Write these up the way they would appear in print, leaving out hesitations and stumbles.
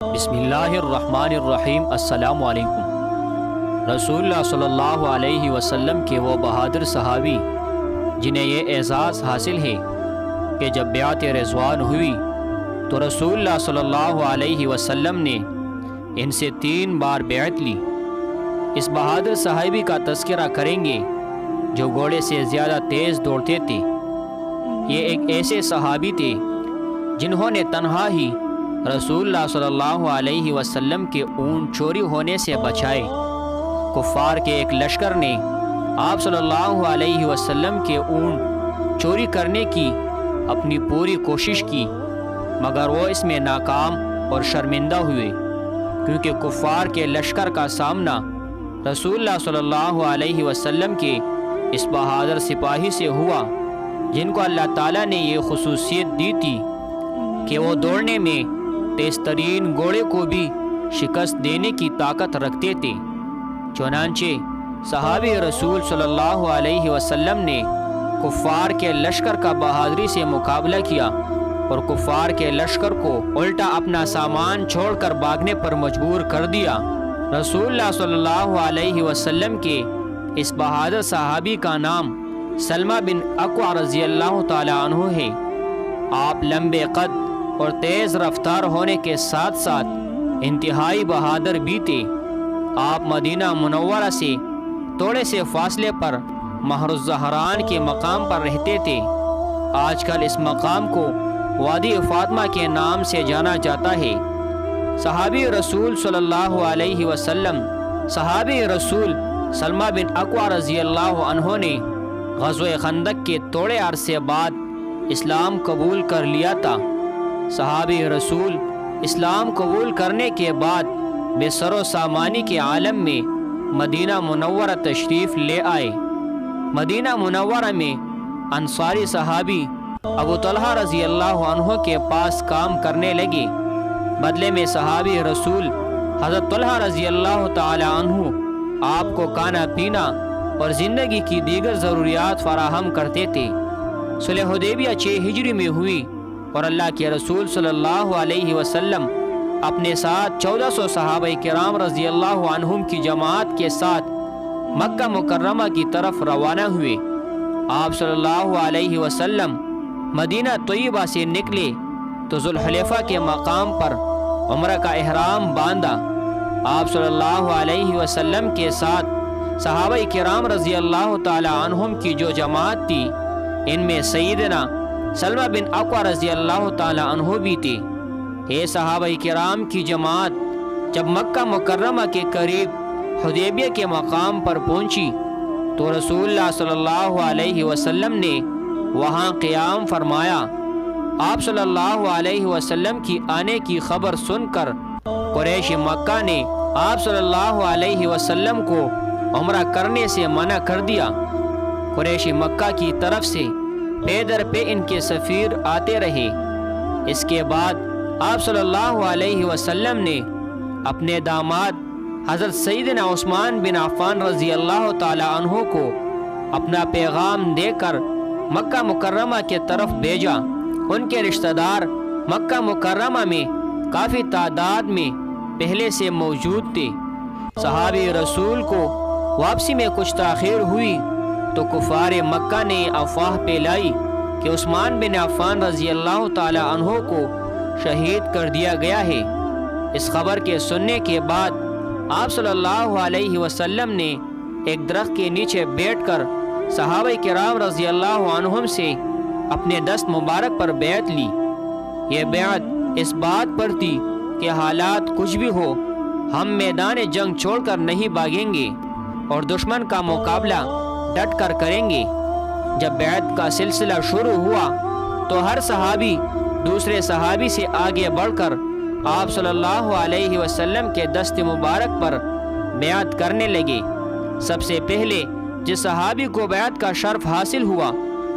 بسم اللہ الرحمن الرحیم۔ السلام علیکم۔ رسول اللہ صلی اللہ علیہ وسلم کے وہ بہادر صحابی جنہیں یہ اعزاز حاصل ہے کہ جب بیعت رضوان ہوئی تو رسول اللہ صلی اللہ علیہ وسلم نے ان سے 3 بار بیعت لی۔ اس بہادر صحابی کا تذکرہ کریں گے جو گھوڑے سے زیادہ تیز دوڑتے تھے۔ یہ ایک ایسے صحابی تھے جنہوں نے تنہا ہی رسول اللہ صلی اللہ علیہ وسلم کے اونٹ چوری ہونے سے بچائے۔ کفار کے ایک لشکر نے آپ صلی اللہ علیہ وسلم کے اونٹ چوری کرنے کی اپنی پوری کوشش کی، مگر وہ اس میں ناکام اور شرمندہ ہوئے، کیونکہ کفار کے لشکر کا سامنا رسول اللہ صلی اللہ علیہ وسلم کے اس بہادر سپاہی سے ہوا جن کو اللہ تعالیٰ نے یہ خصوصیت دی تھی کہ وہ دوڑنے میں تیز ترین گھوڑے کو بھی شکست دینے کی طاقت رکھتے تھے۔ چنانچہ صحابی رسول صلی اللہ علیہ وسلم نے کفار کے لشکر کا بہادری سے مقابلہ کیا اور کفار کے لشکر کو الٹا اپنا سامان چھوڑ کر بھاگنے پر مجبور کر دیا۔ رسول اللہ صلی اللہ علیہ وسلم کے اس بہادر صحابی کا نام سلمہ بن اکوع رضی اللہ تعالی عنہ ہے۔ آپ لمبے قد اور تیز رفتار ہونے کے ساتھ ساتھ انتہائی بہادر بھی تھے۔ آپ مدینہ منورہ سے تھوڑے سے فاصلے پر مہر الزہران کے مقام پر رہتے تھے۔ آج کل اس مقام کو وادی فاطمہ کے نام سے جانا جاتا ہے۔ صحابی رسول صلی اللہ علیہ وسلم صحابی رسول سلمہ بن اکوع رضی اللہ عنہ نے غزوہ خندق کے تھوڑے عرصے بعد اسلام قبول کر لیا تھا۔ صحابی رسول اسلام قبول کرنے کے بعد بے سر و سامانی کے عالم میں مدینہ منورہ تشریف لے آئے۔ مدینہ منورہ میں انصاری صحابی ابو طلحہ رضی اللہ عنہ کے پاس کام کرنے لگے۔ بدلے میں صحابی رسول حضرت طلحہ رضی اللہ تعالی عنہ آپ کو کھانا پینا اور زندگی کی دیگر ضروریات فراہم کرتے تھے۔ صلح حدیبیہ 6 ہجری میں ہوئی اور اللہ کے رسول صلی اللہ علیہ وسلم اپنے ساتھ 1400 صحابہ کرام رضی اللہ عنہم کی جماعت کے ساتھ مکہ مکرمہ کی طرف روانہ ہوئے۔ آپ صلی اللہ علیہ وسلم مدینہ طیبہ سے نکلے تو ذوالحلیفہ کے مقام پر عمرہ کا احرام باندھا۔ آپ صلی اللہ علیہ وسلم کے ساتھ صحابہ کرام رضی اللہ تعالی عنہم کی جو جماعت تھی، ان میں سیدنا سلمہ بن اکوع رضی اللہ تعالی عنہ بھی تھے۔ یہ صحابہ کرام کی جماعت جب مکہ مکرمہ کے قریب حدیبیہ کے مقام پر پہنچی تو رسول اللہ صلی اللہ علیہ وسلم نے وہاں قیام فرمایا۔ آپ صلی اللہ علیہ وسلم کی آنے کی خبر سن کر قریش مکہ نے آپ صلی اللہ علیہ وسلم کو عمرہ کرنے سے منع کر دیا۔ قریش مکہ کی طرف سے پے در پے ان کے سفیر آتے رہے۔ اس کے بعد آپ صلی اللہ علیہ وسلم نے اپنے داماد حضرت سیدنا عثمان بن عفان رضی اللہ تعالی عنہ کو اپنا پیغام دے کر مکہ مکرمہ کے طرف بھیجا۔ ان کے رشتہ دار مکہ مکرمہ میں کافی تعداد میں پہلے سے موجود تھے۔ صحابی رسول کو واپسی میں کچھ تاخیر ہوئی تو کفار مکہ نے افواہ پھیلائی کہ عثمان بن عفان رضی اللہ تعالی عنہ کو شہید کر دیا گیا ہے۔ اس خبر کے سننے کے بعد آپ صلی اللہ علیہ وسلم نے ایک درخت کے نیچے بیٹھ کر صحابہ کرام رضی اللہ عنہم سے اپنے دست مبارک پر بیعت لی۔ یہ بیعت اس بات پر تھی کہ حالات کچھ بھی ہو، ہم میدان جنگ چھوڑ کر نہیں بھاگیں گے اور دشمن کا مقابلہ ڈٹ کر کریں گے۔ جب بیعت کا سلسلہ شروع ہوا تو ہر صحابی دوسرے صحابی سے آگے بڑھ کر آپ صلی اللہ علیہ وسلم کے دست مبارک پر بیعت کرنے لگے۔ سب سے پہلے جس صحابی کو بیعت کا شرف حاصل ہوا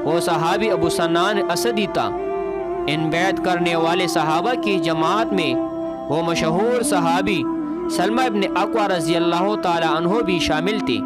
وہ صحابی ابو سنان اسدی تھا۔ ان بیعت کرنے والے صحابہ کی جماعت میں وہ مشہور صحابی سلمہ بن اکوع رضی اللہ تعالی عنہ بھی شامل تھے۔